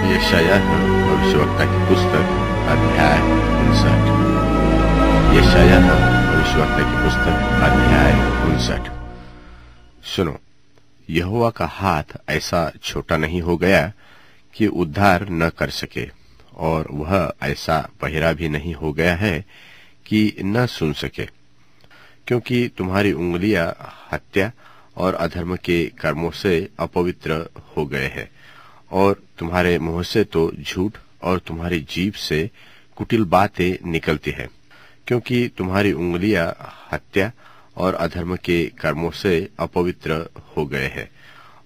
यशायाह भविष्यवक्ता की पुस्तक अध्याय 59। यशायाह भविष्यवक्ता की पुस्तक अध्याय 59। सुनो, यहोवा का हाथ ऐसा छोटा नहीं हो गया कि उद्धार न कर सके, और वह ऐसा बहिरा भी नहीं हो गया है कि न सुन सके। क्योंकि तुम्हारी उंगलियां हत्या और अधर्म के कर्मों से अपवित्र हो गए हैं, और तुम्हारे मुंह से तो झूठ और तुम्हारी जीभ से कुटिल बातें निकलती है। क्योंकि तुम्हारी उंगलियां हत्या और अधर्म के कर्मों से अपवित्र हो गए हैं,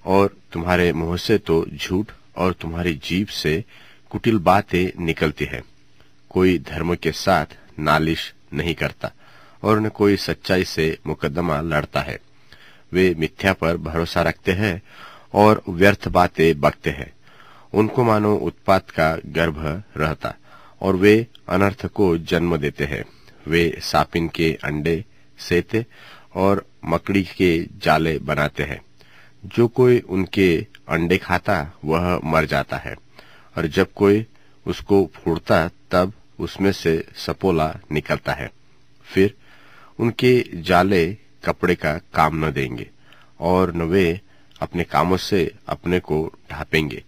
और तुम्हारे मुंह से तो झूठ और तुम्हारी जीभ से कुटिल बातें निकलती है। कोई धर्म के साथ नालिश नहीं करता, और न कोई सच्चाई से मुकदमा लड़ता है। वे मिथ्या पर भरोसा रखते हैं और व्यर्थ बातें बकते हैं। उनको मानो उत्पात का गर्भ रहता, और वे अनर्थ को जन्म देते हैं। वे सापिन के अंडे सेते और मकड़ी के जाले बनाते हैं। जो कोई उनके अंडे खाता वह मर जाता है, और जब कोई उसको फोड़ता तब उसमें से सपोला निकलता है। फिर उनके जाले कपड़े का काम न देंगे, और न वे अपने कामों से अपने को ढांपेंगे,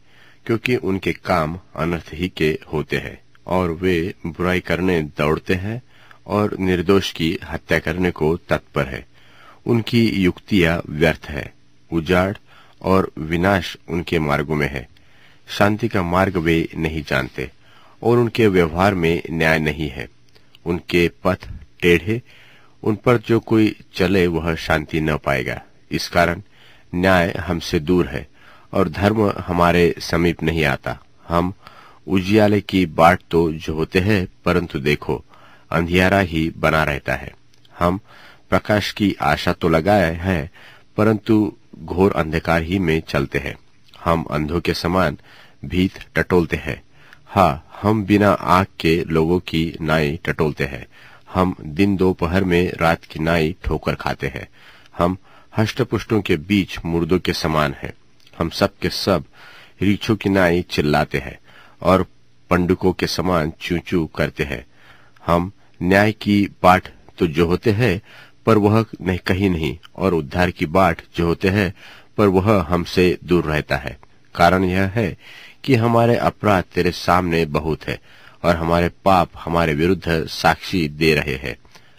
क्योंकि उनके काम अनर्थ ही के होते हैं, और वे बुराई करने दौड़ते हैं और निर्दोष की हत्या करने को तत्पर है। उनकी युक्तियां व्यर्थ है, उजाड़ और विनाश उनके मार्गों में है। शांति का मार्ग वे नहीं जानते, और उनके व्यवहार में न्याय नहीं है। उनके पथ टेढ़े, उन पर जो कोई चले वह शांति न पाएगा। इस कारण न्याय हमसे दूर है, और धर्म हमारे समीप नहीं आता। हम उजियाले की बाट तो जोहते हैं, परंतु देखो अंधियारा ही बना रहता है। हम प्रकाश की आशा तो लगाए है, परंतु घोर अंधकार ही में चलते हैं। हम अंधों के समान भीत टटोलते हैं। हाँ, हम बिना आँख के लोगों की नाई टटोलते हैं। हम दिन दोपहर में रात की नाई ठोकर खाते हैं। हम हष्टपुष्टों के बीच मुर्दों के समान हैं। हम सब के सब रीछों की नाई चिल्लाते हैं, और पंडुकों के समान चू चू करते हैं। हम न्याय की बाट तो जोहते हैं, पर वह नहीं कहीं नहीं, और उद्धार की बाट जोहते हैं, पर वह हमसे दूर रहता है। कारण यह है कि हमारे अपराध तेरे सामने बहुत है, और हमारे पाप हमारे विरुद्ध साक्षी दे रहे हैं।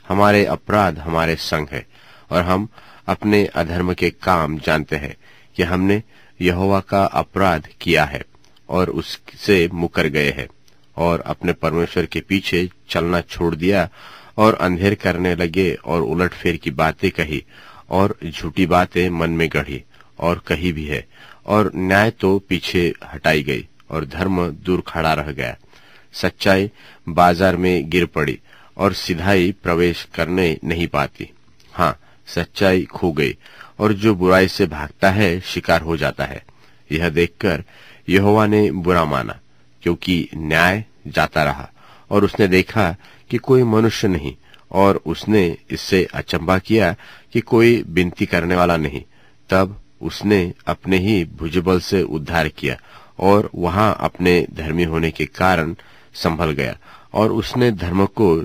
हमारे अपराध हमारे संग है, और हम अपने अधर्म के काम जानते हैं कि हमने यहोवा का अपराध किया है और उससे मुकर गए हैं, और अपने परमेश्वर के पीछे चलना छोड़ दिया, और अंधेर करने लगे, और उलटफेर की बातें कही, और झूठी बातें मन में गढ़ी और कही भी है। और न्याय तो पीछे हटाई गई, और धर्म दूर खड़ा रह गया। सच्चाई बाजार में गिर पड़ी, और सिधाई प्रवेश करने नहीं पाती। हाँ, सच्चाई खो गई, और जो बुराई से भागता है शिकार हो जाता है। यह देखकर यहोवा ने बुरा माना, क्योंकि न्याय जाता रहा, और उसने देखा कि कोई मनुष्य नहीं, और उसने इससे अचंभा किया कि कोई विनती करने वाला नहीं। तब उसने अपने ही भुजबल से उद्धार किया, और वहां अपने धर्मी होने के कारण संभल गया, और उसने धर्म को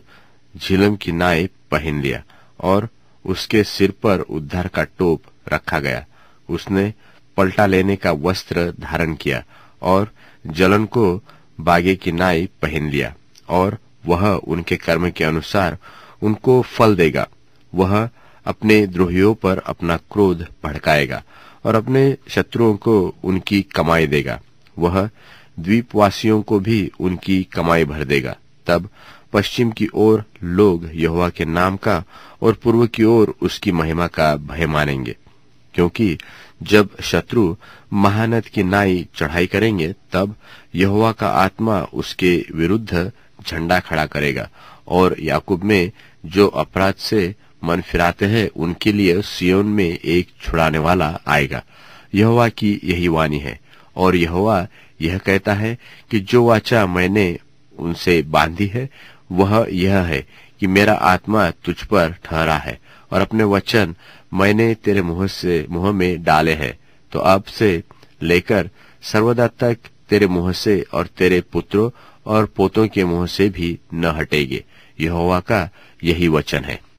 झिलम की नाई पहन लिया, और उसके सिर पर उद्धार का टोप रखा गया। उसने पलटा लेने का वस्त्र धारण किया, और जलन को बागे की नाई पहन लिया, और वह उनके कर्म के अनुसार उनको फल देगा। वह अपने द्रोहियों पर अपना क्रोध भड़काएगा, और अपने शत्रुओं को उनकी कमाई देगा। वह द्वीपवासियों को भी उनकी कमाई भर देगा। तब पश्चिम की ओर लोग यहोवा के नाम का, और पूर्व की ओर उसकी महिमा का भय मानेंगे। क्योंकि जब शत्रु महानद की नाई चढ़ाई करेंगे, तब यहोवा का आत्मा उसके विरुद्ध झंडा खड़ा करेगा, और याकूब में जो अपराध से मन फिराते हैं उनके लिए सियोन में एक छुड़ाने वाला आएगा। यहोवा की यही वाणी है, और यहोवा यह कहता है कि जो वाचा मैंने उनसे बांधी है वह यह है कि मेरा आत्मा तुझ पर ठहरा है, और अपने वचन मैंने तेरे मुंह में डाले हैं। तो अब से लेकर सर्वदा तक तेरे मुंह से और तेरे पुत्रों और पोतों के मुंह से भी न हटेंगे। यहोवा का यही वचन है।